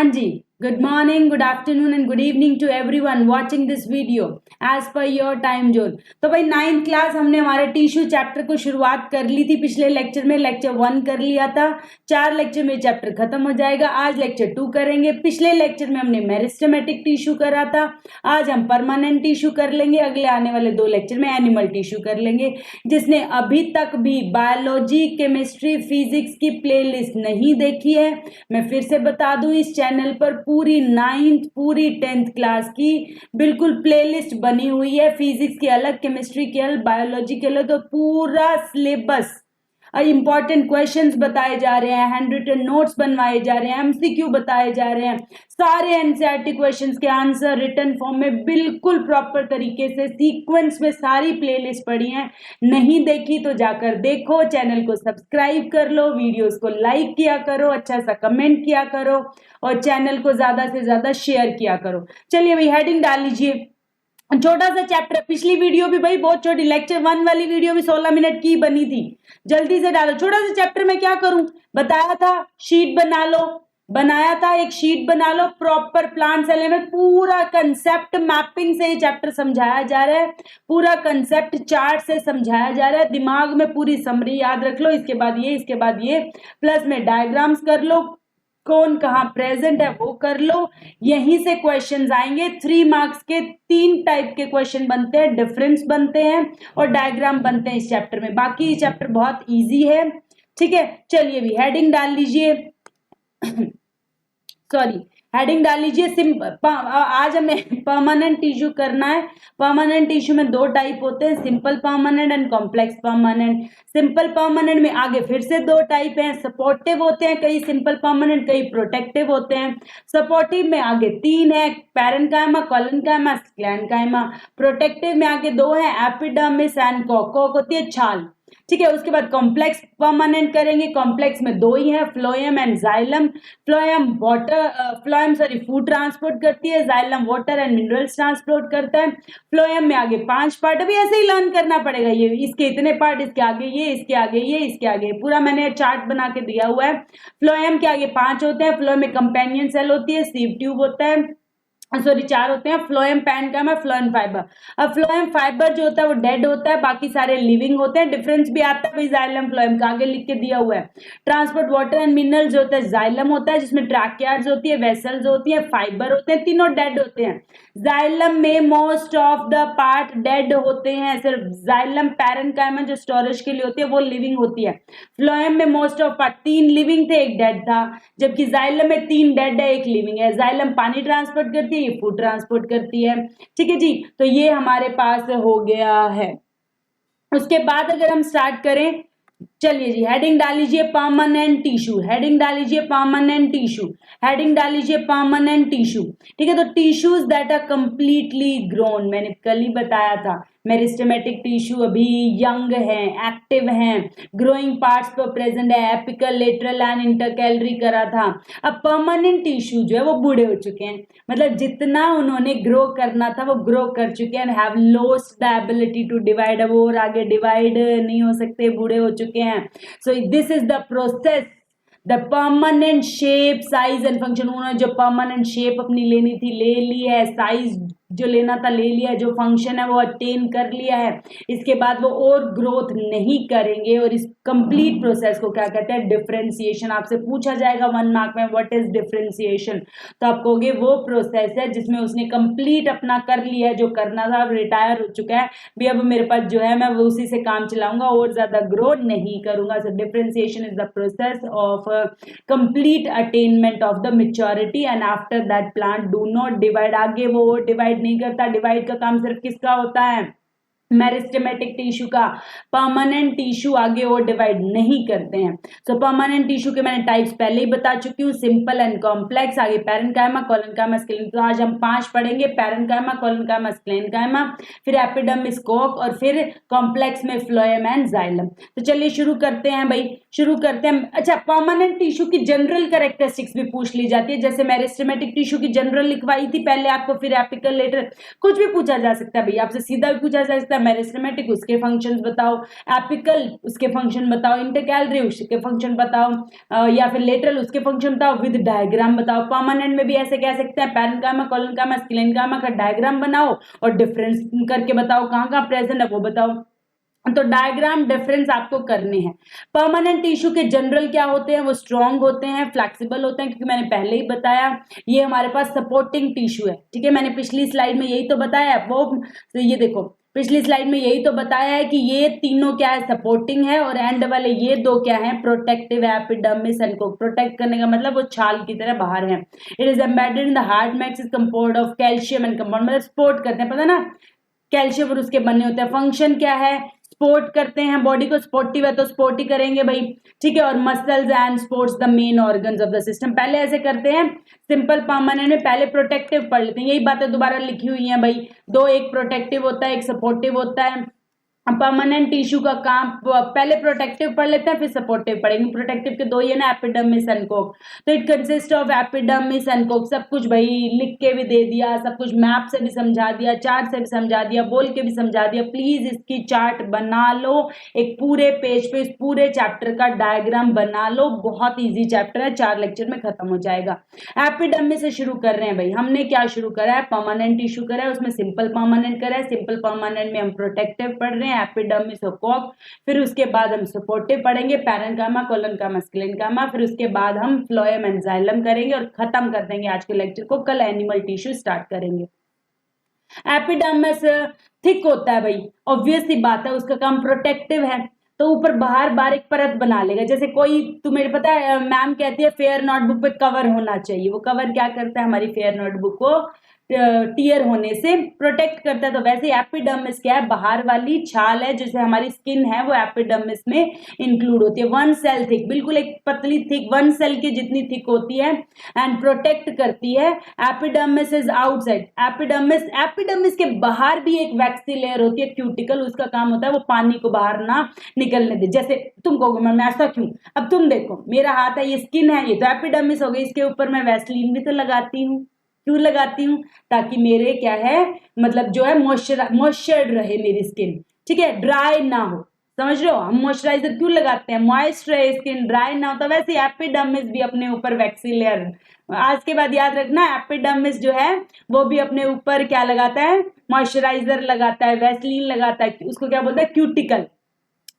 हाँ जी, good morning, good afternoon and good evening to everyone watching this video as per your time zone। तो भाई 9th class हमने हमारे tissue chapter को शुरुआत कर ली थी पिछले लेक्चर में, लेक्चर 1 कर लिया था। 4 लेक्चर में चैप्टर खत्म हो जाएगा। आज लेक्चर 2 करेंगे। पिछले लेक्चर में हमने मेरिस्टेमेटिक टिश्यू करा था, आज हम परमानेंट टिश्यू कर लेंगे। अगले आने वाले 2 लेक्चर में एनिमल टिश्यू कर लेंगे। जिसने अभी तक भी बायोलॉजी, केमिस्ट्री, फिजिक्स की प्लेलिस्ट नहीं देखी है, मैं फिर से बता दूं, इस चैनल पर पूरी 9th पूरी 10th क्लास की बिल्कुल प्लेलिस्ट बनी हुई है। फिजिक्स की अलग, केमिस्ट्री की अलग, बायोलॉजी के अलग, तो पूरा सिलेबस, इंपॉर्टेंट क्वेश्चंस बताए जा रहे हैं, हैंड रिटन नोट्स बनवाए जा रहे हैं, एमसीक्यू बताए जा रहे हैं, सारे एनसीईआरटी क्वेश्चंस के आंसर रिटन फॉर्म में बिल्कुल प्रॉपर तरीके से सीक्वेंस में सारी प्लेलिस्ट पड़ी हैं। नहीं देखी तो जाकर देखो, चैनल को सब्सक्राइब कर लो, वीडियोस को लाइक किया करो, अच्छा सा कमेंट किया करो और चैनल को ज्यादा से ज्यादा शेयर किया करो। चलिए भाई हेडिंग डाल लीजिए। छोटा सा चैप्टर, पिछली वीडियो भी भाई बहुत छोटी, लेक्चर 1 वाली वीडियो भी 16 मिनट की बनी थी। जल्दी से डालो। छोटा सा चैप्टर में क्या करूं बताया था, शीट बना लो, बनाया था, एक शीट बना लो, प्रॉपर प्लांट सेल में पूरा कंसेप्ट मैपिंग से ये चैप्टर समझाया जा रहा है, पूरा कंसेप्ट चार्ट से समझाया जा रहा है। दिमाग में पूरी समरी याद रख लो, इसके बाद ये, इसके बाद ये, प्लस में डायग्राम्स कर लो, कौन कहाँ प्रेजेंट है वो कर लो। यहीं से क्वेश्चंस आएंगे। 3 मार्क्स के 3 टाइप के क्वेश्चन बनते हैं, डिफरेंस बनते हैं और डायग्राम बनते हैं इस चैप्टर में। बाकी ये चैप्टर बहुत इजी है, ठीक है। चलिए भी हेडिंग डाल लीजिए सॉरी, हेडिंग डाल लीजिए। आज हमें परमानेंट टिश्यू करना है। परमानेंट टिश्यू में 2 टाइप होते हैं, simple permanent and complex permanent. Simple permanent में आगे फिर से 2 टाइप हैं, सपोर्टिव होते हैं कई सिंपल परमानेंट, कई प्रोटेक्टिव होते हैं। सपोर्टिव में आगे 3 है, पैरेन्काइमा, कोलेनकाइमा, स्क्लेरेन्काइमा। प्रोटेक्टिव में आगे 2 है, एपिडर्मिस एंड कॉक होती है छाल, ठीक है। उसके बाद कॉम्प्लेक्स परमानेंट करेंगे। कॉम्प्लेक्स में 2 ही है, phloem and xylem. Phloem food transport करती है, xylem water and minerals transport करता है। फ्लोएम में आगे 5 पार्ट, अभी ऐसे ही लर्न करना पड़ेगा। ये इसके इतने पार्ट, इसके आगे ये, इसके आगे ये, इसके आगे, पूरा मैंने चार्ट बना के दिया हुआ है। फ्लोएम के आगे 5 होते हैं। फ्लोएम में कंपेनियन सेल होती है, सीव ट्यूब होता है, 4 होते हैं। Phloem parenchyma, phloem fibre. अब फ्लोएम फाइबर जो होता है वो डेड होता है, बाकी सारे लिविंग होते हैं। डिफरेंस भी आता है भाई जाइलम फ्लोएम का, आगे लिख के दिया हुआ है। ट्रांसपोर्ट वाटर एंड मिनरल जो होता है जाइलम होता है, जिसमें ट्रैकियार्ड्स होती है, वेसल्स होती है, फाइबर होते हैं, तीनों डेड होते हैं। जाइलम में most of the part dead होते हैं, सिर्फ जाइलम पैरेन्काइमा जो स्टोरेज के लिए होती है वो लिविंग होती है। फ्लोएम में मोस्ट ऑफ पार्ट 3 लिविंग थे, 1 डेड था, जबकि जाइलम में 3 डेड है, 1 लिविंग है। जाइलम पानी ट्रांसपोर्ट करती है, ये फूड ट्रांसपोर्ट करती है, ठीक है जी। तो ये हमारे पास हो गया है। उसके बाद अगर हम स्टार्ट करें, चलिए जी हेडिंग डाल लीजिए परमानेंट टिश्यू, हेडिंग डाल लीजिए परमानेंट टिश्यू, हेडिंग डाल लीजिए परमानेंट टिश्यू, ठीक है। तो tissues that are completely grown, मैंने कल ही बताया था, मेरिस्टेमेटिक टिश्यू अभी यंग है, एक्टिव हैं, ग्रोइंग पार्ट्स पर प्रेजेंट है, एपिकल, लेटरल एंड इंटरकैलरी करा था। अब परमानेंट टिश्यू जो है वो बूढ़े हो चुके हैं, मतलब जितना उन्होंने ग्रो करना था वो ग्रो कर चुके हैं, have lost the ability to divide, अब और आगे डिवाइड नहीं हो सकते, बूढ़े हो चुके हैं। So this is the process, the permanent shape, size and function. उन्होंने जो परमानेंट शेप अपनी लेनी थी ले ली है, साइज जो लेना था ले लिया है, जो फंक्शन है वो अटेन कर लिया है। इसके बाद वो और ग्रोथ नहीं करेंगे और इस कंप्लीट प्रोसेस को क्या कहते हैं, डिफरेंशिएशन। आपसे पूछा जाएगा 1 मार्क में व्हाट इज डिफरेंशिएशन, तो आप कहोगे वो प्रोसेस है जिसमें उसने कंप्लीट अपना कर लिया है, जो करना था, अब रिटायर हो चुका है भी, अब मेरे पास जो है मैं वो उसी से काम चलाऊंगा और ज्यादा ग्रो नहीं करूंगा। So differentiation is the process of complete attainment of the maturity and after that plant do not divide, आगे वो डिवाइड नहीं करता। डिवाइड का काम सिर्फ किसका होता है, मेरिस्टेमेटिक टिश्यू का। परमानेंट टिश्यू आगे और डिवाइड नहीं करते हैं। सो परमानेंट टिश्यू के मैंने टाइप्स पहले ही बता चुकी हूँ, सिंपल एंड कॉम्प्लेक्स। आगे पैरेन्काइमा, कोलेनकाइमा, स्क्लेरेन्काइमा। तो आज हम 5 पढ़ेंगे, पैरेन्काइमा, कोलेनकाइमा, स्क्लेरेन्काइमा, फिर एपिडर्मिस, कॉक और फिर कॉम्प्लेक्स में फ्लोएम एंड जाइलम। तो चलिए शुरू करते हैं भाई, शुरू करते हैं। अच्छा, परमानेंट टिश्यू की जनरल कैरेक्टरिस्टिक्स भी पूछ ली जाती है, जैसे मेरिस्टेमेटिक टिश्यू की जनरल लिखवाई थी पहले आपको, फिर एपिकल, लेटर, कुछ भी पूछा जा सकता है भाई आपसे, सीधा भी पूछा जा सकता है, मेरिस्टेमेटिक उसके फंक्शंस बताओ, एपिकल उसके फंक्शन बताओ, इंटरकैलरी उसके फंक्शन बताओ, या फिर लेटरल उसके फंक्शन बताओ विद डायग्राम बताओ। परमानेंट में भी ऐसे कह सकते हैं, पैरेन्काइमा, कोलोनकाइमा, स्क्लेरेन्काइमा का डायग्राम बनाओ और डिफरेंस करके बताओ, कहाँ कहाँ प्रेजेंट है वो बताओ। तो डायग्राम डिफरेंस आपको करने हैं। परमानेंट टिश्यू के जनरल क्या होते हैं, वो स्ट्रॉन्ग होते हैं, फ्लेक्सिबल होते हैं, क्योंकि मैंने पहले ही बताया ये हमारे पास सपोर्टिंग टिश्यू है, ठीक है। मैंने पिछली स्लाइड में यही तो बताया वो, तो ये देखो पिछली स्लाइड में यही तो बताया है कि ये तीनों क्या है, सपोर्टिंग है, और एंड वाले ये दो क्या है, प्रोटेक्टिव है, एपिडर्मिस एंड को प्रोटेक्ट करने का मतलब वो छाल की तरह बाहर है। It is embedded in the hard max, is compound of calcium and compound, मतलब सपोर्ट करते हैं, पता ना कैल्शियम और उसके बने होते हैं। फंक्शन क्या है, स्पोर्ट करते हैं, बॉडी को स्पोर्टिव है तो स्पोर्ट ही करेंगे भाई, ठीक है। और muscles and sports the main organs of the system. पहले ऐसे करते हैं सिंपल परमानेंट में, पहले प्रोटेक्टिव पढ़ लेते हैं, यही बातें दोबारा लिखी हुई हैं भाई, दो, एक प्रोटेक्टिव होता है, एक सपोर्टिव होता है। परमानेंट टिश्यू का काम, पहले प्रोटेक्टिव पढ़ लेते हैं फिर सपोर्टिव पढ़ेंगे। प्रोटेक्टिव के दो ये ना, एपिडर्मिस एंड कोक। तो it consist of epidermis and Coke, सब कुछ भाई लिख के भी दे दिया, सब कुछ मैप से भी समझा दिया, चार्ट से भी समझा दिया, बोल के भी समझा दिया। प्लीज इसकी चार्ट बना लो, एक पूरे पेज पे इस पूरे चैप्टर का डायग्राम बना लो, बहुत ईजी चैप्टर है, 4 लेक्चर में खत्म हो जाएगा। एपिडर्मिस से शुरू कर रहे हैं भाई, हमने क्या शुरू करा है, परमानेंट टिश्यू करा है, उसमें सिंपल परमानेंट करा है। सिंपल परमानेंट में हम प्रोटेक्टिव पढ़ रहे हैं, एपिडर्मिस और कोक, फिर उसके बाद हम सपोर्टिव पढ़ेंगे, पैरेन्काइमा, कोलोनकाइमा, स्क्लेरेन्काइमा, फिर उसके बाद हम फ्लोएम एंड जाइलम करेंगे और खत्म कर देंगे आज के लेक्चर को। कल एनिमल टिश्यू स्टार्ट करेंगे। एपिडर्मिस थिक होता है भाई, ऑब्वियस सी बात है, उसका काम प्रोटेक्टिव है, तो ऊपर बाहर बारीक परत बना लेगा। जैसे कोई, तुम्हें पता है मैम कहती है फेयर नोटबुक पे कवर होना चाहिए, वो कवर क्या करता है, हमारी फेयर नोटबुक को टीयर होने से प्रोटेक्ट करता है। तो वैसे एपिडर्मिस क्या है, बाहर वाली छाल है, जैसे हमारी स्किन है वो एपिडर्मिस में इंक्लूड होती है। 1 सेल थिक, बिल्कुल एक पतली थिक, 1 सेल की जितनी थिक होती है, एंड प्रोटेक्ट करती है। एपिडर्मिस इज आउटसाइड, एपिडर्मिस के बाहर भी एक वैक्सी लेयर होती है, क्यूटिकल, उसका काम होता है वो पानी को बाहर ना निकलने दे। जैसे तुम कहोगे मैम ऐसा क्यों, अब तुम देखो मेरा हाथ है, ये स्किन है, ये तो एपिडर्मिस हो गई, इसके ऊपर मैं वैसलीन भी तो लगाती हूँ, क्यों लगाती हूँ, ताकि मेरे क्या है, मतलब जो है मॉइस्चर्ड रहे मेरी स्किन, ठीक है, ड्राई ना हो, समझ रहे हो। हम मॉइस्चराइजर क्यों लगाते हैं, मॉइस्ट रहे स्किन, ड्राई ना हो। तो वैसे एपिडर्मिस भी अपने ऊपर वैक्सी लेयर, आज के बाद याद रखना, एपिडर्मिस जो है वो भी अपने ऊपर क्या लगाता है, मॉइस्चराइजर लगाता है, वैसलीन लगाता है, उसको क्या बोलते हैं, क्यूटिकल,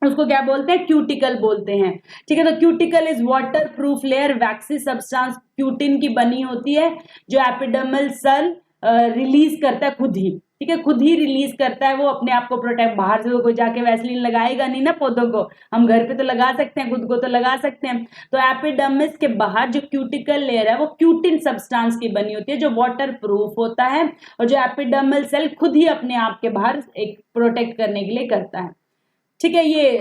उसको क्या बोलते हैं, क्यूटिकल बोलते हैं, ठीक है। तो cuticle is water proof layer, vaccine substance cutin की बनी होती है, जो एपिडर्मल सेल रिलीज करता है खुद ही, ठीक है, खुद ही रिलीज करता है वो अपने आप को प्रोटेक्ट। बाहर से कोई जाके वैसलीन लगाएगा नहीं ना पौधों को, हम घर पे तो लगा सकते हैं, खुद को तो लगा सकते हैं। तो एपिडर्मिस के बाहर जो क्यूटिकल लेयर है वो क्यूटिन सब्सटेंस की बनी होती है, जो वाटर प्रूफ होता है, और जो एपिडर्मल सेल खुद ही अपने आप के बाहर एक प्रोटेक्ट करने के लिए करता है, ठीक है। ये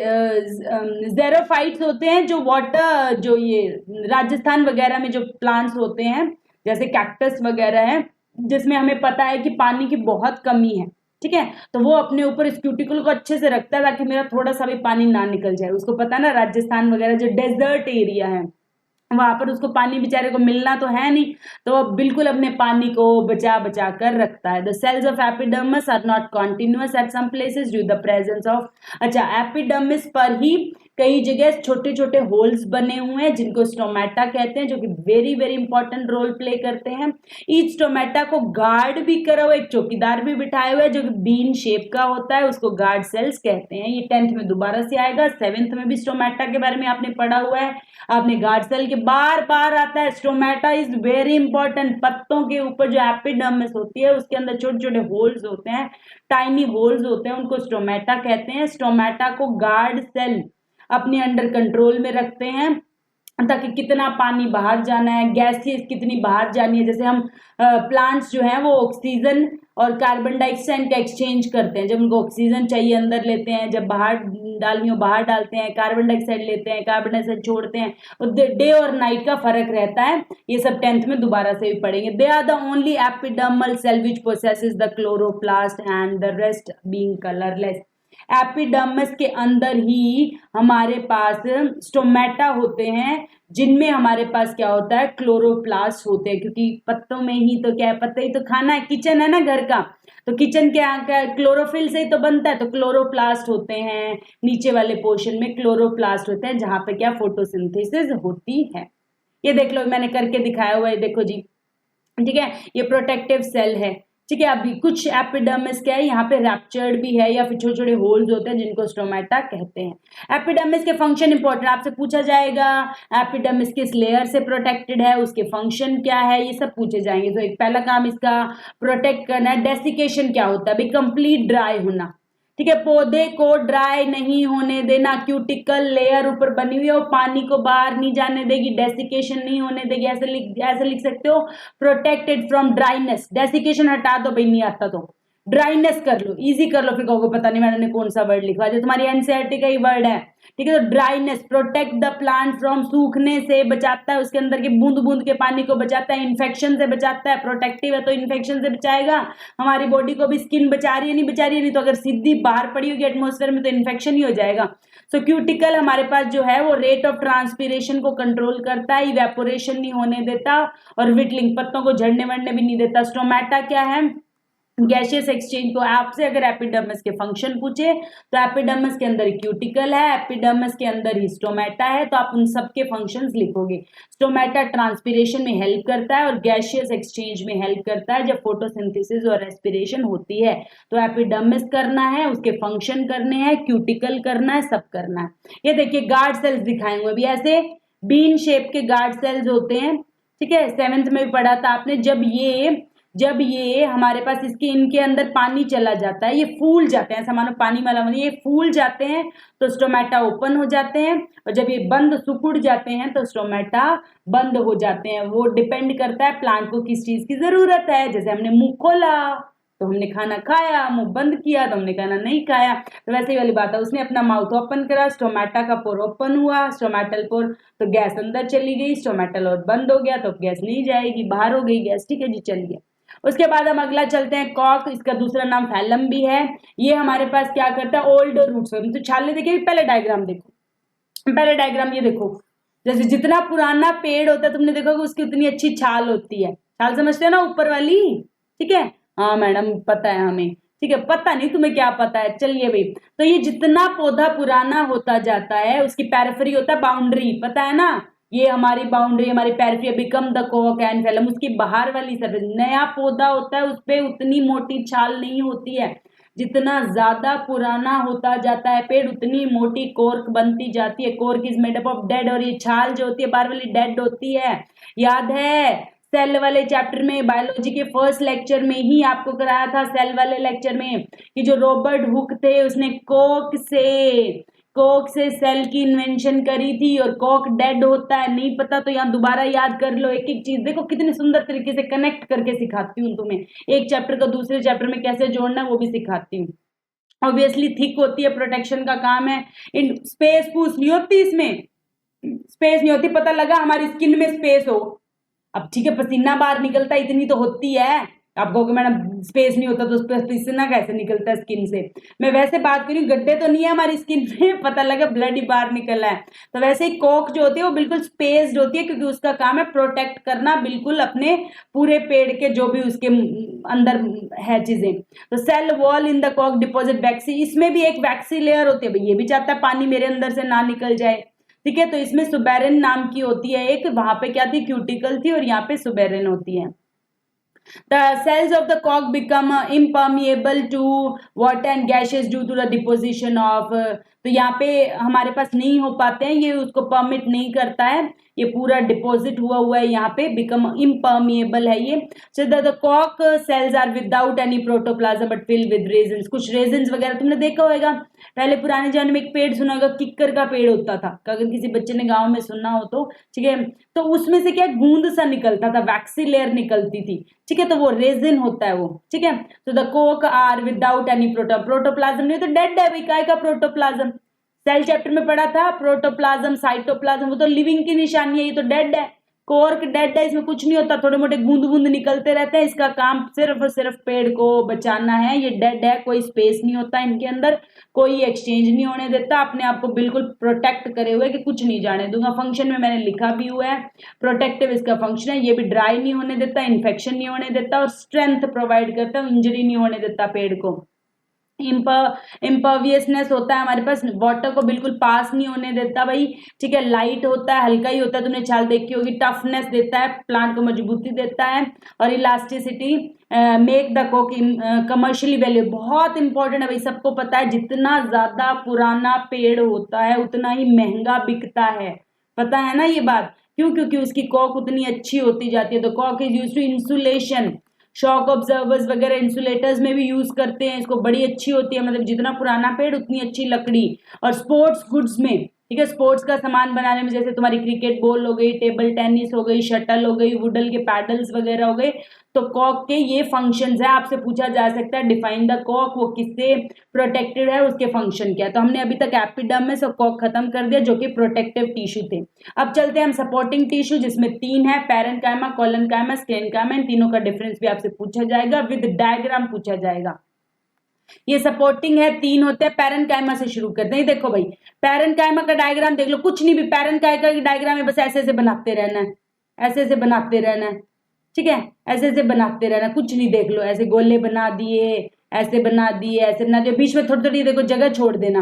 ज़ेरोफाइट्स होते हैं, जो वाटर, जो ये राजस्थान वगैरह में जो प्लांट्स होते हैं, जैसे कैक्टस वगैरह है, जिसमें हमें पता है कि पानी की बहुत कमी है, ठीक है, तो वो अपने ऊपर इस क्यूटिकल को अच्छे से रखता है ताकि मेरा थोड़ा सा भी पानी ना निकल जाए। उसको पता है ना, राजस्थान वगैरह जो डेजर्ट एरिया है वहां पर उसको पानी बेचारे को मिलना तो है नहीं, तो वो बिल्कुल अपने पानी को बचा बचा कर रखता है। The cells of epidermis are not continuous at some places due the presence of, अच्छा, एपिडर्मिस पर ही कई जगह छोटे छोटे होल्स बने हुए हैं जिनको स्टोमेटा कहते हैं, जो कि very very important role play करते हैं। ईच स्टोमेटा को गार्ड भी करा हुआ, एक चौकीदार भी बिठाए हुए जो कि बीन शेप का होता है, उसको गार्ड सेल्स कहते हैं। ये 10th में दोबारा से आएगा, 7th में भी स्टोमेटा के बारे में आपने पढ़ा हुआ है, आपने गार्ड सेल के बार बार आता है। स्टोमेटा इज वेरी इंपॉर्टेंट, पत्तों के ऊपर जो एपिडर्मिस होती है उसके अंदर छोटे छोटे होल्स होते हैं, टाइनी होल्स होते हैं, उनको स्टोमेटा कहते हैं। स्टोमेटा को गार्ड सेल अपने अंडर कंट्रोल में रखते हैं ताकि कितना पानी बाहर जाना है, गैसेस कितनी बाहर जानी है। जैसे हम प्लांट्स जो हैं वो ऑक्सीजन और कार्बन डाइऑक्साइड का एक्सचेंज करते हैं, जब उनको ऑक्सीजन चाहिए अंदर लेते हैं, जब बाहर डालनी हो बाहर डालते हैं, कार्बन डाइऑक्साइड लेते हैं, कार्बन डाइऑक्साइड छोड़ते हैं, और डे और नाइट का फर्क रहता है। ये सब 10th में दोबारा से भी पढ़ेंगे। They are the only epidermal cell which possesses the chloroplast and the rest being colourless. Epidermis के अंदर ही हमारे पास स्टोमेटा होते हैं जिनमें हमारे पास क्या होता है, क्लोरोप्लास्ट होते हैं, क्योंकि पत्तों में ही तो क्या है, पत्ते ही तो खाना है, किचन है ना घर का, तो किचन के यहाँ क्या क्लोरोफिल से ही तो बनता है, तो क्लोरोप्लास्ट होते हैं, नीचे वाले पोर्शन में क्लोरोप्लास्ट होते हैं जहां पे क्या फोटोसिंथेसिस होती है। ये देख लो मैंने करके दिखाया हुआ है, देखो जी, ठीक है, ये प्रोटेक्टिव सेल है, ठीक है। अभी कुछ एपिडर्मिस क्या है, यहाँ पे रैप्चर्ड भी है या फिर छोटे छोटे होल्स होते हैं जिनको स्टोमेटा कहते हैं। एपिडर्मिस के फंक्शन इंपॉर्टेंट आपसे पूछा जाएगा, एपिडर्मिस किस लेयर से प्रोटेक्टेड है, उसके फंक्शन क्या है, ये सब पूछे जाएंगे। तो एक पहला काम इसका प्रोटेक्ट करना है। डेसिकेशन क्या होता है भाई, कंप्लीट ड्राई होना, ठीक है, पौधे को ड्राई नहीं होने देना, क्यूटिकल लेयर ऊपर बनी हुई है वो पानी को बाहर नहीं जाने देगी, डेसिकेशन नहीं होने देगी, ऐसे लिख सकते हो, प्रोटेक्टेड फ्रॉम ड्राइनेस। डेसिकेशन हटा दो भाई, नहीं आता तो ड्राइनेस कर लो, इजी कर लो, फिर कहोगे पता नहीं मैंने कौन सा वर्ड लिखा, जो तुम्हारी एनसीईआरटी का ही वर्ड है, ठीक है। तो dryness, protect the plant from, सूखने से बचाता है, उसके अंदर के बूंद बूंद के पानी को बचाता है, इन्फेक्शन से बचाता है, प्रोटेक्टिव है तो इन्फेक्शन से बचाएगा, हमारी बॉडी को भी स्किन बचा रही है नहीं बचा रही है, नहीं तो अगर सीधी बाहर पड़ी होगी एटमोस्फेयर में तो इन्फेक्शन ही हो जाएगा। सो क्यूटिकल हमारे पास जो है वो रेट ऑफ ट्रांसपीरेशन को कंट्रोल करता है, इवेपोरेशन नहीं होने देता, और विटलिंग, पत्तों को झड़ने वड़ने भी नहीं देता। स्टोमेटा क्या है, गैशियस एक्सचेंज को आपसे अगर एपिडर्मिस के फंक्शन पूछे तो एपिडर्मिस के अंदर क्यूटिकल है, एपिडर्मिस के अंदर ही स्टोमेटा है, तो आप उन सब के फंक्शंस लिखोगे। स्टोमेटा ट्रांसपीरेशन में हेल्प करता है और गैशियस एक्सचेंज में हेल्प करता है जब फोटोसिंथेसिस और रेस्पिरेशन होती है। तो एपिडर्मिस करना है, उसके फंक्शन करने हैं, क्यूटिकल करना है, सब करना है। ये देखिए गार्ड सेल्स दिखाएंगे अभी, ऐसे बीन शेप के गार्ड सेल्स होते हैं, ठीक है, 7th में भी पढ़ा था आपने। जब ये हमारे पास इसके इनके अंदर पानी चला जाता है, ये फूल जाते हैं, ऐसा मानो पानी वाला, ये फूल जाते हैं तो स्टोमेटा ओपन हो जाते हैं, और जब ये बंद सिकुड़ जाते हैं तो स्टोमेटा बंद हो जाते हैं। वो डिपेंड करता है प्लांट को किस चीज की जरूरत है। जैसे हमने मुंह खोला तो हमने खाना खाया, मुंह बंद किया तो हमने खाना नहीं खाया, तो वैसे ही वाली बात है, उसने अपना माउथ ओपन करा, स्टोमेटा का पोर ओपन हुआ, स्टोमेटल पोर, तो गैस अंदर चली गई, स्टोमेटल और बंद हो गया तो गैस नहीं जाएगी, बाहर हो गई गैस, ठीक है जी, चलिए। उसके बाद हम अगला चलते हैं, कॉक, इसका दूसरा नाम फैलम भी है। ये हमारे पास क्या करता है, ओल्ड रूट्स, तो छाले देखिए, पहले डायग्राम देखो, पहले डायग्राम ये देखो, जैसे जितना पुराना पेड़ होता है तुमने देखोगे उसकी उतनी अच्छी छाल होती है, छाल समझते हो ना, ऊपर वाली, ठीक है, हाँ मैडम पता है हमें, ठीक है, पता नहीं तुम्हें क्या पता है, चलिए भाई। तो ये जितना पौधा पुराना होता जाता है उसकी पेरिफेरी होता है बाउंड्री, पता है ना, ये हमारी बाउंड्री, हमारी periphery become the cock and phellum, उसकी बाहर वाली सरफेस, नया पौधा होता है उस पे उतनी मोटी छाल नहीं होती है, जितना ज्यादा पुराना होता जाता है पेड़ उतनी मोटी कोर्क बनती जाती है। Cork is made up of dead, और ये छाल जो होती है बाहर वाली डेड होती है। याद है सेल वाले चैप्टर में, बायोलॉजी के फर्स्ट लेक्चर में ही आपको कराया था, सेल वाले लेक्चर में, कि जो रॉबर्ट हुक थे उसने कोक से सेल की इन्वेंशन करी थी, और कोक डेड होता है, नहीं पता तो यहाँ दोबारा याद कर लो, एक एक चीज देखो कितने सुंदर तरीके से कनेक्ट करके सिखाती हूँ तुम्हें, एक चैप्टर को दूसरे चैप्टर में कैसे जोड़ना है वो भी सिखाती हूँ। ऑब्वियसली थिक होती है, प्रोटेक्शन का काम है। इन स्पेस पूछ नहीं होती, इसमें स्पेस नहीं होती, पता लगा हमारी स्किन में स्पेस हो, अब ठीक है पसीना बाहर निकलता है इतनी तो होती है, आप कहोगे मैडम स्पेस नहीं होता तो उस पर पसीना कैसे निकलता है स्किन से, मैं वैसे बात करी, गड्ढे तो नहीं है हमारी स्किन में, पता लगा ब्लड ही बाहर निकला है। तो वैसे ही कोक जो होती है वो बिल्कुल स्पेस्ड होती है, क्योंकि उसका काम है प्रोटेक्ट करना बिल्कुल अपने पूरे पेड़ के जो भी उसके अंदर है चीजें। तो सेल वॉल इन द कोक डिपॉजिट वैक्सी, इसमें भी एक वैक्सी लेयर होती है, ये भी चाहता है पानी मेरे अंदर से ना निकल जाए, ठीक है। तो इसमें सुबेरिन नाम की होती है एक, वहां पे क्या थी, क्यूटिकल थी, और यहाँ पे सुबेरिन होती है। The cells of the cork become impermeable to water and gases due to the deposition of, तो यहाँ पे हमारे पास नहीं हो पाते हैं, ये उसको परमिट नहीं करता है, ये पूरा डिपॉजिट हुआ है यहाँ पे, बिकम इम्पर्मिएबल है ये। सो द कॉक cells are without any protoplasm but fill with resins, कुछ रेजिन्स वगैरह तुमने देखा होगा, पहले पुराने जमाने में एक पेड़ सुना होगा, किक्कर का पेड़ होता था, अगर किसी बच्चे ने गांव में सुना हो तो, ठीक है, तो उसमें से क्या गूंद सा निकलता था, वैक्सी लेयर निकलती थी, ठीक है, तो वो रेजिन होता है वो, ठीक है। तो द कोक आर विदाउट एनी प्रोटोप्लाज्म, नहीं तो डेड है भाई, काय का प्रोटोप्लाज्म, सेल चैप्टर में पढ़ा था, प्रोटोप्लाज्म साइटोप्लाज्म वो तो लिविंग की निशानी है, ये तो डेड है, कॉर्क डेड है, इसमें कुछ नहीं होता, थोड़े मोटे बूंद बूंद निकलते रहते हैं, इसका काम सिर्फ और सिर्फ पेड़ को बचाना है। ये डेड है, कोई स्पेस नहीं होता इनके अंदर, कोई एक्सचेंज नहीं होने देता, अपने आप को बिल्कुल प्रोटेक्ट करे हुए कि कुछ नहीं जाने दूंगा। फंक्शन में मैंने लिखा भी हुआ है, प्रोटेक्टिव इसका फंक्शन है। ये भी ड्राई नहीं होने देता, इन्फेक्शन नहीं होने देता और स्ट्रेंथ प्रोवाइड करता है, इंजरी नहीं होने देता पेड़ को। इम्पर्वियसनेस होता है हमारे पास, वाटर को बिल्कुल पास नहीं होने देता भाई, ठीक है। लाइट होता है, हल्का ही होता है, तुमने चाल देखी होगी। टफनेस देता है, प्लांट को मजबूती देता है। और elasticity, make the Coke commercially value, बहुत इंपॉर्टेंट है भाई, सबको पता है जितना ज्यादा पुराना पेड़ होता है उतना ही महंगा बिकता है, पता है ना ये बात। क्यों? क्योंकि उसकी कॉक उतनी अच्छी होती जाती है। तो कॉक is use to insulation, shock observers वगैरह इंसुलेटर्स में भी यूज करते हैं इसको, बड़ी अच्छी होती है, मतलब जितना पुराना पेड़ उतनी अच्छी लकड़ी। और स्पोर्ट्स गुड्स में, ठीक है, स्पोर्ट्स का सामान बनाने में, जैसे तुम्हारी क्रिकेट बॉल हो गई, टेबल टेनिस हो गई, शटल हो गई, वुडल के पैडल्स वगैरह हो गए, तो कॉक के ये फंक्शंस है। आपसे पूछा जा सकता है डिफाइन द कॉक, वो किससे प्रोटेक्टेड है, उसके फंक्शन क्या है। तो हमने अभी तक एपिडर्म में सब कॉक खत्म कर दिया जो कि प्रोटेक्टिव टिश्यू थे। अब चलते हैं हम सपोर्टिंग टिश्यू, जिसमें 3 है, पैरेन्काइमा, कोलेनकाइमा, स्क्लेरेन्काइमा। इन तीनों का डिफरेंस भी आपसे पूछा जाएगा, विद डायग्राम पूछा जाएगा। ये सपोर्टिंग है, 3 होते हैं। पैरेन्काइमा से शुरू करते हैं। देखो भाई, पैरेन्काइमा का डायग्राम देख लो, कुछ नहीं भी पैरेन्काइमा का डायग्राम है, बस ऐसे ऐसे बनाते रहना है, ऐसे ऐसे बनाते रहना है, ठीक है, ऐसे ऐसे बनाते रहना, कुछ नहीं, देख लो ऐसे गोले बना दिए, ऐसे बना दिए, ऐसे बना दिए, बीच में थोड़ी थोड़ी देखो जगह छोड़ देना,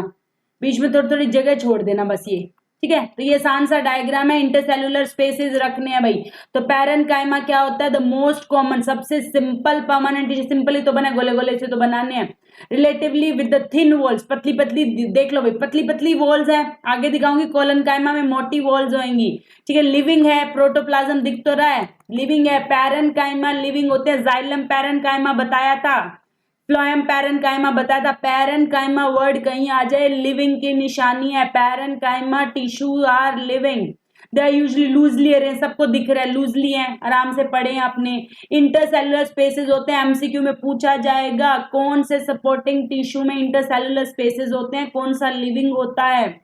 बीच में थोड़ी थोड़ी जगह छोड़ देना, बस ये, ठीक है। तो ये आसान सा डायग्राम है, इंटरसेलुलर स्पेसेस रखने हैं भाई। तो पैरेन्काइमा क्या होता है? द मोस्ट कॉमन, सबसे सिंपल परमानेंट टिश्यू, सिंपल ही तो बना, गोले गोले से तो बनाने हैं। Relatively with the thin walls, पतली पतली, देख लो भाई पतली पतली वॉल्स हैं, आगे दिखाऊंगी। कोलेनकाइमा में मोटी वॉल्स होंगी, ठीक है। लिविंग है, प्रोटोप्लाज्म दिख तो रहा है, लिविंग है। पैरेन्काइमा लिविंग होते हैं, जाइलम पैरेन्काइमा बताया था, फ्लोएम पैरेन्काइमा बताया था। पैरेन्काइमा वर्ड कहीं आ जाए, लिविंग की निशानी है। Parenchyma tissue are living, they are usually loosely arrange, सबको दिख रहा है लूजली है, आराम से पढ़े आपने। इंटरसेलुलर स्पेसेस होते हैं, एमसीक्यू में पूछा जाएगा कौन से सपोर्टिंग टिश्यू में इंटरसेलुलर स्पेसेस होते हैं, कौन सा लिविंग होता है।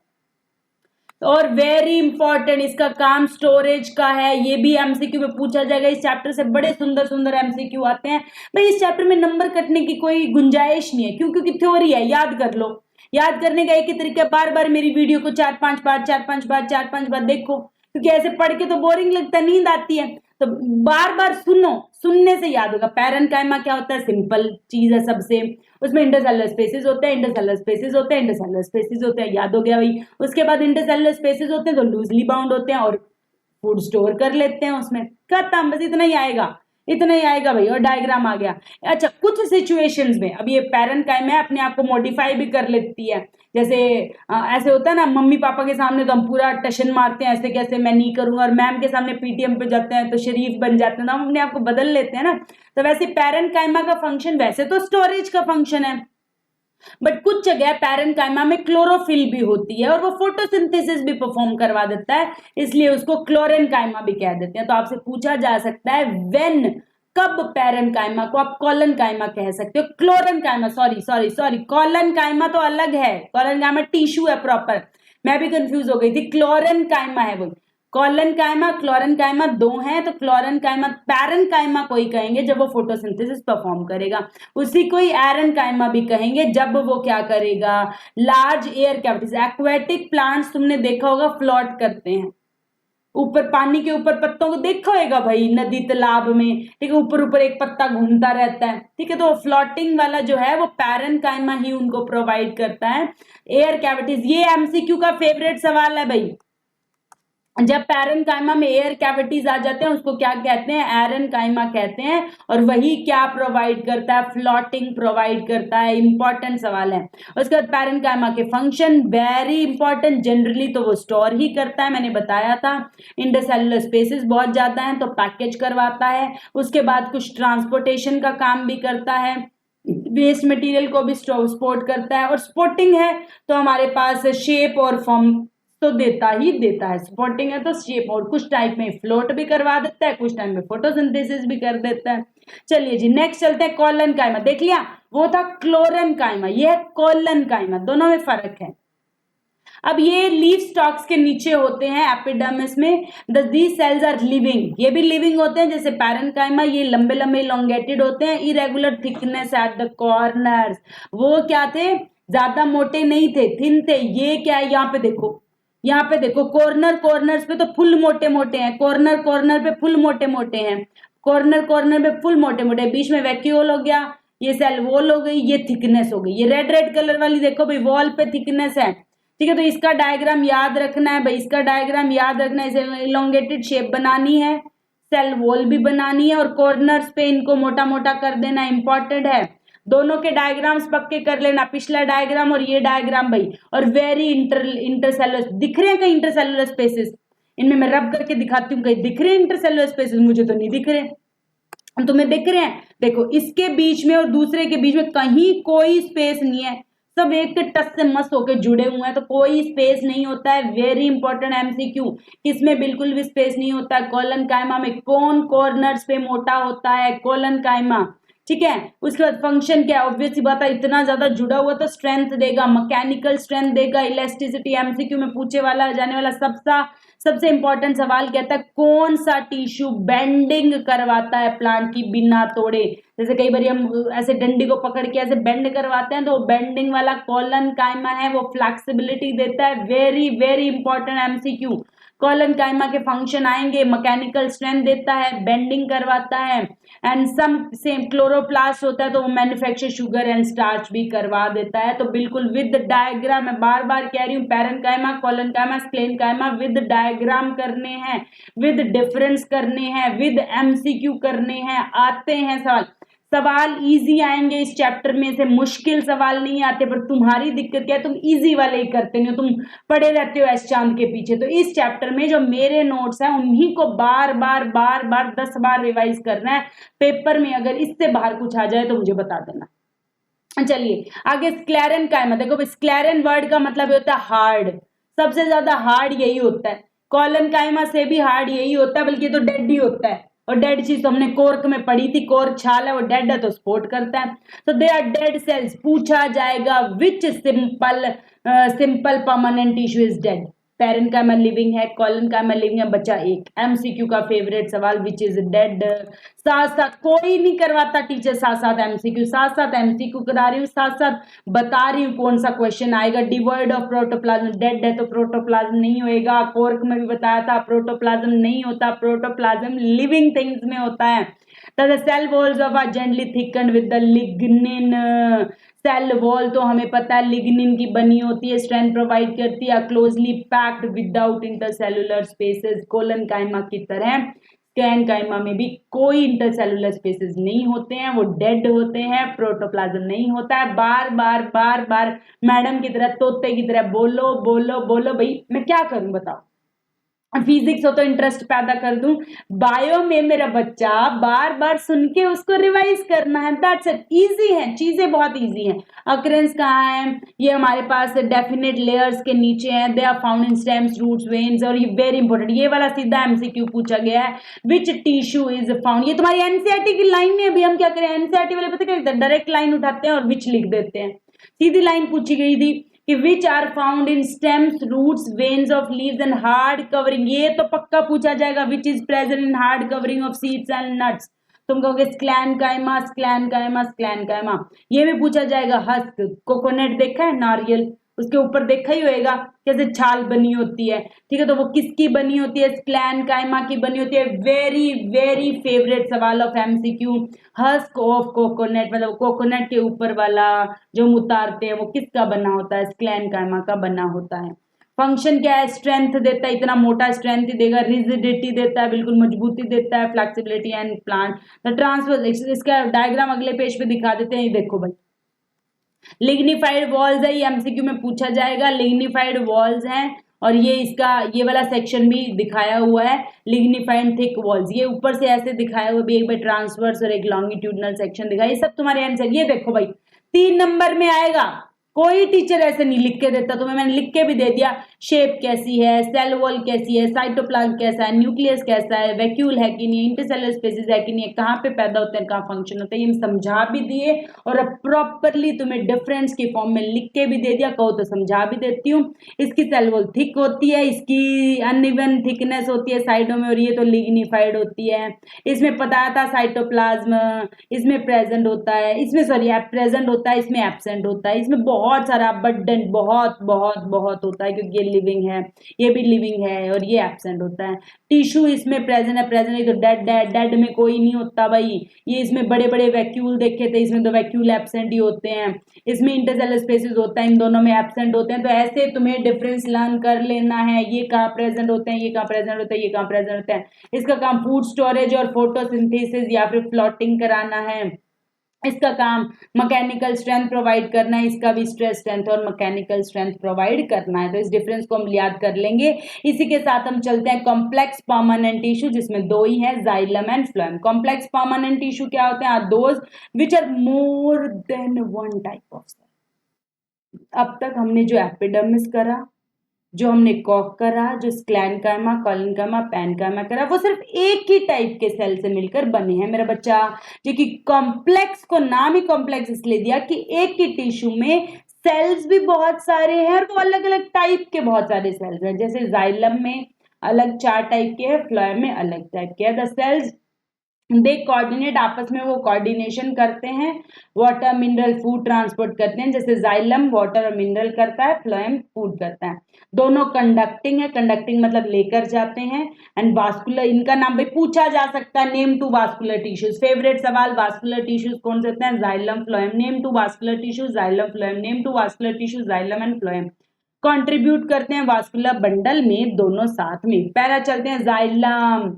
और वेरी इंपॉर्टेंट, इसका काम स्टोरेज का है, ये भी एमसीक्यू में पूछा जाएगा। इस चैप्टर से बड़े सुंदर सुंदर एमसीक्यू आते हैं भाई, इस चैप्टर में नंबर कटने की कोई गुंजाइश नहीं है, क्यों? क्योंकि थ्योरी है, याद कर लो। याद करने का एक ही तरीका, बार बार मेरी वीडियो को 4-5 बार 4-5 बार देखो, क्योंकि ऐसे पढ़ के तो बोरिंग लगता है, नींद आती है, तो बार बार सुनो, सुनने से याद होगा। पैरेन्काइमा क्या होता है? सिंपल चीज है सबसे, उसमें इंटरसेलुलर स्पेसेस होते हैं, इंटरसेलुलर स्पेसेस होते हैं, इंटरसेलुलर स्पेसेस होते हैं, याद हो गया भाई। उसके बाद इंटरसेलुलर स्पेसेस होते हैं तो लूजली बाउंड होते हैं और फूड स्टोर कर लेते हैं उसमें, खत्म, बस इतना ही आएगा, इतना ही आएगा भाई। और डायग्राम आ गया। अच्छा, कुछ सिचुएशंस में अब ये पैरेन्काइमा अपने आप को मॉडिफाई भी कर लेती है, जैसे ऐसे होता है ना, मम्मी पापा के सामने तो हम पूरा टशन मारते हैं, ऐसे कैसे मैं नहीं करूंगा, और मैम के सामने पीटीएम पे जाते हैं तो शरीफ बन जाते हैं, तो हम अपने आप को बदल लेते हैं ना। तो वैसे पैरेन्काइमा का फंक्शन, वैसे तो स्टोरेज का फंक्शन है, बट कुछ जगह पैरेन्काइमा में क्लोरोफिल भी होती है और वो फोटोसिंथेसिस भी परफॉर्म करवा देता है, इसलिए उसको क्लोरेन्काइमा भी कह देते हैं। तो आपसे पूछा जा सकता है व्हेन, कब पैरेन्काइमा को आप कोलेनकाइमा कह सकते हो, क्लोरेन्काइमा, सॉरी सॉरी सॉरी, कोलेनकाइमा तो अलग है, कोलेनकाइमा टिश्यू है प्रॉपर, मैं भी कंफ्यूज हो गई थी, क्लोरेन्काइमा है वो। कोलेनकाइमा क्लोरेन्काइमा 2 हैं, तो क्लोरेन्काइमा पैरेन्काइमा को ही कहेंगे जब वो फोटोसिंथेसिस परफॉर्म करेगा, उसी को ही एरेन्काइमा भी कहेंगे जब वो क्या करेगा, large air cavities. Aquatic plants तुमने देखा होगा फ्लोट करते हैं ऊपर, पानी के ऊपर पत्तों को देखा होगा भाई, नदी तालाब में, ठीक है, ऊपर ऊपर एक पत्ता घूमता रहता है, ठीक है। तो फ्लोटिंग वाला जो है वो पैरेन्काइमा ही उनको प्रोवाइड करता है एयर कैविटीज। ये एमसीक्यू का फेवरेट सवाल है भाई, जब पैरेन्काइमा में एयर कैविटीज आ जाते हैं उसको क्या कहते हैं, एरेन्काइमा कहते हैं, और वही क्या प्रोवाइड करता है, फ्लोटिंग प्रोवाइड करता है। इंपॉर्टेंट सवाल है। उसके बाद पैरेन्काइमा के फंक्शन वेरी इंपॉर्टेंट, जनरली तो वो स्टोर ही करता है, मैंने बताया था। इंटरसेलुलर स्पेसेस बहुत ज्यादा है तो पैकेज करवाता है। उसके बाद कुछ ट्रांसपोर्टेशन का काम भी करता है, वेस्ट मटेरियल को भी सपोर्ट करता है। और स्पोर्टिंग है तो हमारे पास शेप और फॉर्म तो देता ही देता है, सपोर्टिंग है तो शेप, और कुछ टाइप में फ्लोट भी करवा देता है, कुछ टाइम में फोटोसिंथेसिस भी कर देता है। चलिए जी नेक्स्ट चलते हैं, कोलेनकाइमा। देख लिया, वो था क्लोरेन्काइमा, ये है कोलेनकाइमा, दोनों में फर्क है। अब ये लीफ स्टॉक्स के नीचे होते हैं एपिडर्मिस में, दीज सेल्स आर लिविंग, ये भी लिविंग होते हैं जैसे पैरेन्काइमा, ये लंबे लंबे इलोंगेटेड होते हैं, irregular thickness at the corners, वो क्या थे, ज्यादा मोटे नहीं थे, थिन थे। ये क्या है, यहाँ पे देखो, यहाँ पे देखो कॉर्नर्स पे तो फुल मोटे मोटे हैं, कॉर्नर पे फुल मोटे मोटे हैं, कॉर्नर पे फुल मोटे मोटे, बीच में वैक्यूल हो गया, ये सेल वॉल हो गई, ये थिकनेस हो गई। ये रेड कलर वाली देखो भाई, वॉल पे थिकनेस है, ठीक है, तो इसका डायग्राम याद रखना है भाई, इसका डायग्राम याद रखना है, इसे इलोंगेटेड शेप बनानी है, सेल वॉल भी बनानी है, और कॉर्नर्स पे इनको मोटा मोटा कर देना इंपॉर्टेंट है। दोनों के डायग्राम्स पक्के कर लेना, पिछला डायग्राम और ये डायग्राम भाई। और वेरी इंटरसेलुलर दिख रहे हैं कहीं इंटरसेलुलर स्पेसेस, इनमें मैं रब करके दिखाती हूँ, कहीं दिख रहे हैं इंटरसेलुलर स्पेसेस, मुझे तो नहीं दिख रहे, तुम्हें दिख रहे हैं, देखो इसके बीच में और दूसरे के बीच में कहीं कोई स्पेस नहीं है, सब एक के टच से मस्त होकर जुड़े हुए हैं, तो कोई स्पेस नहीं होता है। वेरी इंपॉर्टेंट एमसीक्यू, किसमें बिल्कुल भी स्पेस नहीं होता है, कोलन कायमा में। कौन कॉर्नर्स पे मोटा होता है, कोलन कायमा, ठीक है। उसके बाद फंक्शन क्या, ऑब्वियस सी बात है, इतना ज्यादा जुड़ा हुआ तो स्ट्रेंथ देगा, मैकेनिकल स्ट्रेंथ देगा, इलास्टिसिटी, एमसीक्यू में पूछे वाला जाने वाला सबसे इंपॉर्टेंट सवाल कहता है कौन सा टिश्यू बेंडिंग करवाता है प्लांट की बिना तोड़े। जैसे कई बार हम ऐसे डंडी को पकड़ के ऐसे बेंड करवाते हैं, तो बेंडिंग वाला कोलन कायमा है, वो फ्लेक्सिबिलिटी देता है। Very very important MCQ. Colon कायमा के फंक्शन आएंगे, मैकेनिकल स्ट्रेंथ देता है, बेंडिंग करवाता है, एंड सम सेम क्लोरोप्लास्ट होता है तो वो मैन्युफैक्चर शुगर एंड स्टार्च भी करवा देता है। तो बिल्कुल विद डायग्राम, मैं बार बार कह रही हूँ, पैरेन्काइमा, कोलन कायमा, स्क्लेनकाइमा विद डायग्राम करने हैं, विद डिफरेंस करने हैं, विद एमसीक्यू करने हैं। आते हैं सवाल इजी आएंगे इस चैप्टर में से, मुश्किल सवाल नहीं आते, पर तुम्हारी दिक्कत क्या है, तुम इजी वाले ही करते नहीं हो, तुम पड़े रहते हो एस चांद के पीछे। तो इस चैप्टर में जो मेरे नोट्स हैं उन्हीं को बार बार 10 बार रिवाइज करना है। पेपर में अगर इससे बाहर कुछ आ जाए तो मुझे बता देना। चलिए आगे, स्क्लेरन कायमा। देखो स्क्लेरन वर्ड का मतलब होता है हार्ड, सबसे ज्यादा हार्ड यही होता है, कोलन कायमा से भी हार्ड यही होता है, बल्कि तो डेड ही होता है। और डेड चीज तो हमने कोर्क में पढ़ी थी, कोर्क छाल है, वो डेड है तो स्पोर्ट करता है। तो दे आर डेड सेल्स। पूछा जाएगा which simple permanent tissue is dead. Parenchyma living है, कोलन कायमा लिविंग है, बचा एक। एमसीक्यू का फेवरेट सवाल, विच इज डेड। साथ साथ कोई नहीं करवाता टीचर, साथ साथ एमसीक्यू करा रही हूँ, साथ बता रही हूँ कौन सा क्वेश्चन आएगा। डिवॉइड ऑफ प्रोटोप्लाज्म, डेड है तो प्रोटोप्लाज्म नहीं होएगा। कोर्क में भी बताया था प्रोटोप्लाज्म नहीं होता, प्रोटोप्लाज्म लिविंग थिंग्स में होता है। The cell walls of are gently thickened with the lignin। Cell wall तो हमें पता है लिग्निन की बनी होती है, स्ट्रेंथ प्रोवाइड करती है, closely packed without intercellular spaces. Colon कायमा की तरह स्क्लेरनकाइमा में भी कोई इंटरसेलुलर स्पेसेस नहीं होते हैं, वो डेड होते हैं, प्रोटोप्लाज्म नहीं होता है। बार बार मैडम की तरह, तोते की तरह बोलो भाई, मैं क्या करूं बताओ। फिजिक्स हो तो इंटरेस्ट पैदा कर दूं, बायो में मेरा बच्चा बार बार सुन के उसको रिवाइज करना है। दैट्स इट, इजी है, चीजें बहुत इजी हैं। अकरेंस कहाँ है, ये हमारे पास डेफिनेट लेयर्स के नीचे है, they are found in stems, roots, veins. और ये वेरी इंपॉर्टेंट, ये वाला सीधा एमसीक्यू पूछा गया है, विच टिश्यू इज फाउंड। ये तुम्हारी एनसीईआरटी की लाइन है। अभी हम क्या करें, एनसीईआरटी वाले पता क्या, डायरेक्ट लाइन उठाते हैं और विच लिख देते हैं। सीधी लाइन पूछी गई थी कि which are found in stems, roots, veins of leaves and hard covering. ये तो पक्का पूछा जाएगा, which is present in hard covering of seeds and nuts. तुम कहोगे स्क्लेरनकाइमा। ये भी पूछा जाएगा। हस्क, कोकोनट देखा है, नारियल, उसके ऊपर देखा ही होएगा कैसे छाल बनी होती है, ठीक है, तो वो किसकी बनी होती है, स्क्लेरनकाइमा की बनी होती है। वेरी वेरी फेवरेट सवाल of MCQ. Husk of coconut, मतलब कोकोनट के ऊपर वाला जो हम उतारते हैं वो किसका बना होता है, स्क्लेरनकाइमा का बना होता है। फंक्शन क्या है, स्ट्रेंथ देता है, इतना मोटा स्ट्रेंथ ही देगा, रिजिडिटी देता है, बिल्कुल मजबूती देता है, flexibility and plant the transfer. इसका डायग्राम अगले पेज पे दिखा देते हैं, ये देखो भाई, लिग्निफाइड वॉल्स है, ये एमसीक्यू में पूछा जाएगा। लिग्निफाइड वॉल्स हैं, और ये वाला सेक्शन भी दिखाया हुआ है, लिग्निफाइड थिक वॉल्स। ये ऊपर से ऐसे दिखाया हुआ भी, एक बार ट्रांसवर्स और एक लॉन्गिट्यूडनल सेक्शन दिखाया, ये सब तुम्हारे आंसर। ये देखो भाई 3 नंबर में आएगा, कोई टीचर ऐसे नहीं लिख के देता तुम्हें, मैंने लिख के भी दे दिया, शेप कैसी है, सेल वॉल कैसी है, साइटोप्लाज्म कैसा है, न्यूक्लियस कैसा है, वैक्यूल है कि नहीं, इंटरसेलुलर स्पेसिस है कि नहीं, कहाँ पे पैदा होते हैं, कहाँ फंक्शन होते हैं, ये समझा भी दिए और अब प्रॉपरली तुम्हें डिफरेंस के फॉर्म में लिख के भी दे दिया, कहो तो समझा भी देती हूँ। इसकी सेल वॉल थिक होती है, इसकी अनइवन थिकनेस होती है साइडों में, और ये तो लिग्निफाइड होती है। इसमें बताया था साइटोप्लाज्म इसमें प्रेजेंट होता है, इसमें सॉरी प्रेजेंट होता है, इसमें एब्सेंट होता है, इसमें बहुत सारा अबंडेंट बहुत बहुत बहुत होता है क्योंकि ये लिविंग है, ये भी लिविंग है और ये एब्सेंट होता है। टिश्यू इसमें प्रेजेंट है, प्रेजेंट है तो डेड है, डेड में कोई नहीं होता भाई। ये इसमें बड़े बड़े वैक्यूल देखे थे, इसमें तो वैक्यूल एब्सेंट ही होते हैं। इसमें इंटरसेलुलर स्पेसिस होता है, इन दोनों में एब्सेंट होते हैं। तो ऐसे तुम्हें डिफरेंस लर्न कर लेना है, ये कहाँ प्रेजेंट होते हैं, ये कहाँ प्रेजेंट होता है, ये कहाँ प्रेजेंट होता है। इसका काम फूड स्टोरेज और फोटोसिंथेसिस या फिर फ्लोटिंग कराना है। इसका काम मैकेनिकल स्ट्रेंथ प्रोवाइड करना है, इसका भी स्ट्रेस स्ट्रेंथ और मैकेनिकल स्ट्रेंथ प्रोवाइड करना है। तो इस डिफरेंस को हम याद कर लेंगे। इसी के साथ हम चलते हैं कॉम्प्लेक्स परमानेंट टिश्यू, जिसमें दो ही है, xylem and phloem. Complex permanent tissue क्या होते हैं? Are those which are more than one type of cell. अब तक हमने जो एपिडर्मिस करा, जो हमने कॉक करा, जो स्क्लेनकाइमा, कोलिनकाइमा, पैनकाइमा करा, वो सिर्फ एक ही टाइप के सेल से मिलकर बने हैं मेरा बच्चा। जो कि कॉम्प्लेक्स को नाम ही कॉम्प्लेक्स इसलिए दिया कि एक ही टिश्यू में सेल्स भी बहुत सारे हैं और वो अलग अलग टाइप के बहुत सारे सेल्स हैं। जैसे जाइलम में अलग 4 टाइप के हैं, फ्लोएम में अलग टाइप के हैं। द सेल्स दे कोऑर्डिनेट, आपस में वो कोऑर्डिनेशन करते हैं। वाटर मिनरल फूड ट्रांसपोर्ट करते हैं, जैसे जाइलम वाटर और मिनरल करता है, फ्लोएम फूड करता है। दोनों कंडक्टिंग है, कंडक्टिंग मतलब लेकर जाते हैं। एंड वास्कुलर, इनका नाम भाई पूछा जा सकता है, name two vascular tissues. Favourite सवाल, वास्कुलर टिश्यूज कौन से होते हैं? Xylem phloem. Name two vascular tissues, xylem phloem. Name two vascular tissues, xylem and phloem. Contribute करते हैं वास्कुलर बंडल में, दोनों साथ में। पहला चलते हैं जाइलम,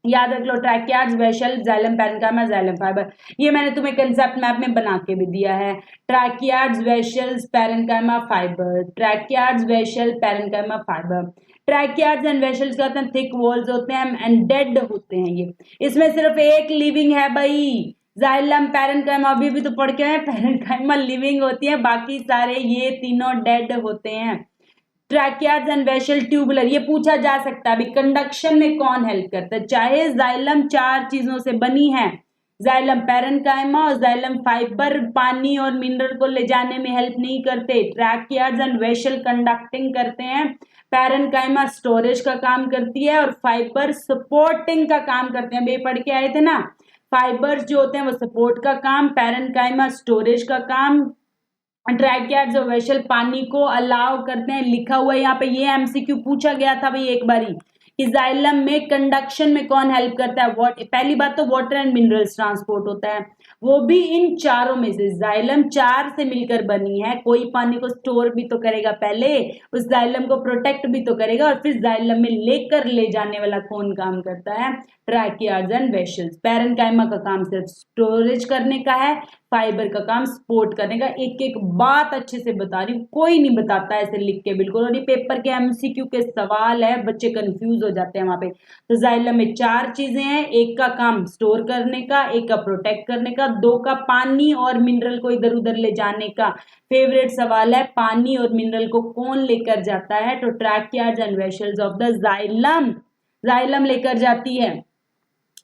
याद रख लो, tracheids, vessel, xylem, parenchyma, xylem fibre. ये मैंने तुम्हें कंसेप्ट मैप में बना के भी दिया है। Tracheids, vessels, parenchyma, fibre. Tracheids, vessel, parenchyma, fibre. Tracheids and vessels क्या होते हैं? थिक वॉल्स होते हैं एंड डेड होते हैं ये। इसमें सिर्फ एक लिविंग है भाई, जाइलम, पैरेन्काइमा। अभी भी तो पढ़ के आए, पैरेन्काइमा लिविंग होती है, बाकी सारे ये तीनों डेड होते हैं। ट्रैकियार्ड्स एंड वेशल ट्यूबुलर, ये पूछा जा सकता है अभी कंडक्शन में कौन हेल्प करता है। चाहे जाइलम 4 चीजों से बनी है, जाइलम पैरेन्काइमा और जाइलम फाइबर पानी और मिनरल को ले जाने में हेल्प नहीं करते। ट्रैकियार्ड्स एंड वेशल कंडक्टिंग करते हैं, पैरेन्काइमा स्टोरेज का काम करती है और फाइबर सपोर्टिंग का काम करते हैं। बे पढ़ के आए थे ना, फाइबर्स जो होते हैं वो सपोर्ट का काम, पैरेन्काइमा स्टोरेज का काम, ट्रैकियार्ड्स और वेशल पानी को अलाउ करते हैं। लिखा हुआ है यहाँ पे, ये एमसीक्यू पूछा गया था भाई एक बारी कि जाइलम में कंडक्शन में कौन हेल्प करता है। पहली बात तो वाटर एंड मिनरल्स ट्रांसपोर्ट होता है, वो भी इन चारों में से। जाइलम 4 से मिलकर बनी है, कोई पानी को स्टोर भी तो करेगा पहले, उस जाइलम को प्रोटेक्ट भी तो करेगा, और फिर जाइलम में लेकर ले जाने वाला कौन काम करता है? ट्रैकियार्ड्स एंड वेशल्स। पैरेन्काइमा का काम सिर्फ स्टोरेज करने का है, फाइबर का काम सपोर्ट करने का। एक एक बात अच्छे से बता रही हूँ, कोई नहीं बताता ऐसे लिख के बिल्कुल, और ये पेपर के एमसीक्यू के सवाल है, बच्चे कंफ्यूज हो जाते हैं वहां पे। तो जाइलम में 4 चीजें हैं, एक का काम स्टोर करने का, एक का प्रोटेक्ट करने का, 2 का पानी और मिनरल को इधर उधर ले जाने का। फेवरेट सवाल है, पानी और मिनरल को कौन लेकर जाता है? तो tracheids and vessels of the xylem, xylem लेकर जाती है।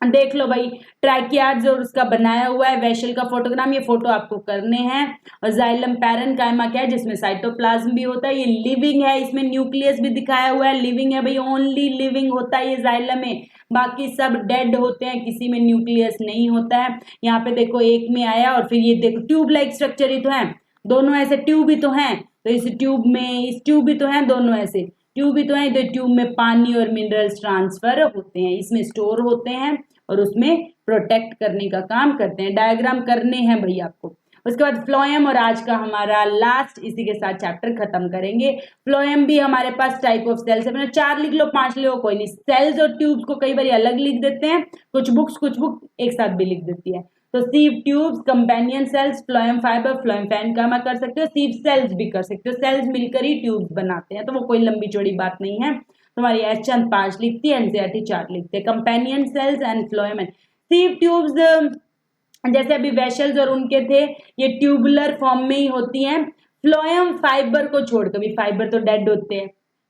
देख लो भाई, ट्रैकियार्ड्स और उसका बनाया हुआ है, वेशल का फोटोग्राम, ये फोटो आपको करने हैं। और जाइलम पैरेन्काइमा क्या है? जिसमें साइटोप्लाज्म भी होता है, ये लिविंग है, इसमें न्यूक्लियस भी दिखाया हुआ है, लिविंग है भाई, ओनली लिविंग होता है ये जाइलम में, बाकी सब डेड होते हैं, किसी में न्यूक्लियस नहीं होता है। यहाँ पे देखो एक में आया, और फिर ये देखो ट्यूब लाइक स्ट्रक्चर ही तो है, दोनों ऐसे ट्यूब ही तो हैं, तो इस ट्यूब में इस ट्यूब भी तो है, दोनों ऐसे ट्यूब भी तो है, तो ट्यूब में पानी और मिनरल्स ट्रांसफर होते हैं, इसमें स्टोर होते हैं और उसमें प्रोटेक्ट करने का काम करते हैं। डायग्राम करने हैं भाई आपको। उसके बाद फ्लोएम, और आज का हमारा लास्ट, इसी के साथ चैप्टर खत्म करेंगे। फ्लोएम भी हमारे पास टाइप ऑफ सेल्स है, 4 लिख लो 5 लिख लो कोई नहीं। सेल्स और ट्यूब्स को कई बार अलग लिख देते हैं, कुछ बुक एक साथ भी लिख देती है। तो sieve tubes, companion cells, phloem fibre, phloem parenchyma कर सकते हो, सीव सेल्स भी कर सकते हो, सेल्स मिलकर ही ट्यूब्स बनाते हैं, तो वो कोई लंबी चौड़ी बात नहीं है। तुम्हारी एच चंद 5 लिखती है, एनसीईआरटी 4 लिखते हैं। Companion cells and phloem and sieve tubes, जैसे अभी वेशल्स और उनके थे, ये ट्यूबुलर फॉर्म में ही होती हैं। फ्लोएम फाइबर को छोड़, कभी फाइबर तो डेड होते हैं,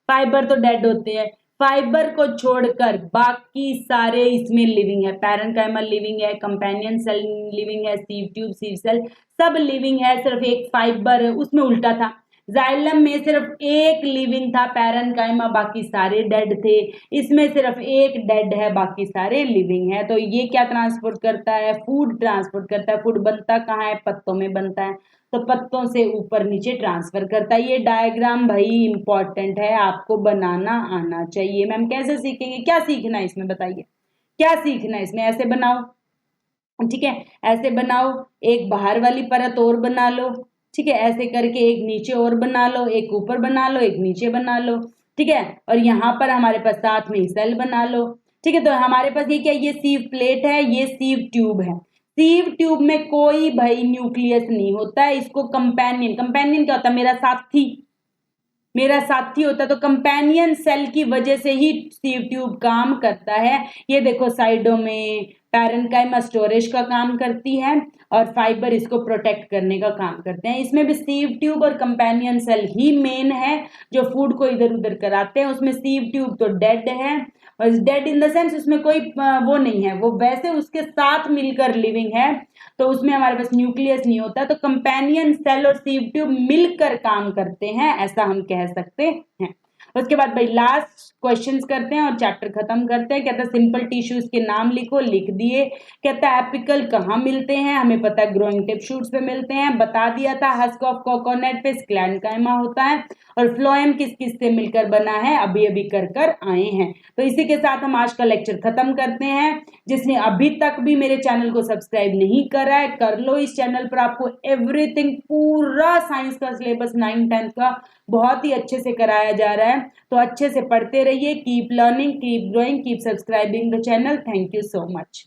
फाइबर तो डेड होते हैं, फाइबर को छोड़कर बाकी सारे इसमें लिविंग है। पैरेन्काइमा लिविंग है, कंपेनियन सेल लिविंग है, सीव ट्यूब, सीव सेल सब लिविंग है, सिर्फ एक फाइबर उसमें उल्टा था। जाइलम में सिर्फ एक लिविंग था पैरेन्काइमा, बाकी सारे डेड थे। इसमें सिर्फ एक डेड है, बाकी सारे लिविंग है। तो ये क्या ट्रांसपोर्ट करता है? फूड ट्रांसपोर्ट करता है। फूड बनता कहाँ है? पत्तों में बनता है, तो पत्तों से ऊपर नीचे ट्रांसफर करता है। ये डायग्राम भाई इंपॉर्टेंट है, आपको बनाना आना चाहिए। मैम कैसे सीखेंगे? क्या सीखना है इसमें बताइए, क्या सीखना है इसमें? ऐसे बनाओ, ठीक है, ऐसे बनाओ, एक बाहर वाली परत और बना लो, ठीक है, ऐसे करके एक नीचे और बना लो, एक ऊपर बना लो, एक नीचे बना लो, ठीक है, और यहाँ पर हमारे पास साथ में सेल बना लो, ठीक है। तो हमारे पास ये क्या, ये सीव प्लेट है, ये सीव ट्यूब है। सीव ट्यूब में कोई भाई न्यूक्लियस नहीं होता है, इसको कंपेनियन, कंपेनियन क्या होता है? मेरा साथी, मेरा साथी होता है। तो कंपेनियन सेल की वजह से ही सीव ट्यूब काम करता है। ये देखो साइडों में पैरेन्काइमा स्टोरेज का काम करती है और फाइबर इसको प्रोटेक्ट करने का काम करते हैं। इसमें भी सीव ट्यूब और कंपेनियन सेल ही मेन है जो फूड को इधर उधर कराते हैं। उसमें सीव ट्यूब तो डेड है, और डेड इन द सेंस उसमें कोई वो नहीं है, वो वैसे उसके साथ मिलकर लिविंग है, तो उसमें हमारे पास न्यूक्लियस नहीं होता। तो कंपेनियन सेल और सीव ट्यूब मिलकर काम करते हैं, ऐसा हम कह सकते हैं। उसके बाद भाई लास्ट क्वेश्चंस करते हैं और चैप्टर खत्म करते हैं। कहता है सिंपल टिश्यूज के नाम लिखो, लिख दिए। कहता है एपिकल कहाँ मिलते हैं? हमें पता है ग्रोइंग टिप शूट्स पे मिलते हैं, बता दिया था। हस्क ऑफ कोकोनट पे स्क्लेरेंकाइमा होता है। और फ्लोएम किस किस से मिलकर बना है? अभी अभी कर आए हैं। तो इसी के साथ हम आज का लेक्चर खत्म करते हैं। जिसने अभी तक भी मेरे चैनल को सब्सक्राइब नहीं करा है, कर लो। इस चैनल पर आपको एवरीथिंग, पूरा साइंस का सिलेबस 9th-10th का बहुत ही अच्छे से कराया जा रहा है। तो अच्छे से पढ़ते रहिए। Keep learning, keep growing, keep subscribing the channel. Thank you so much.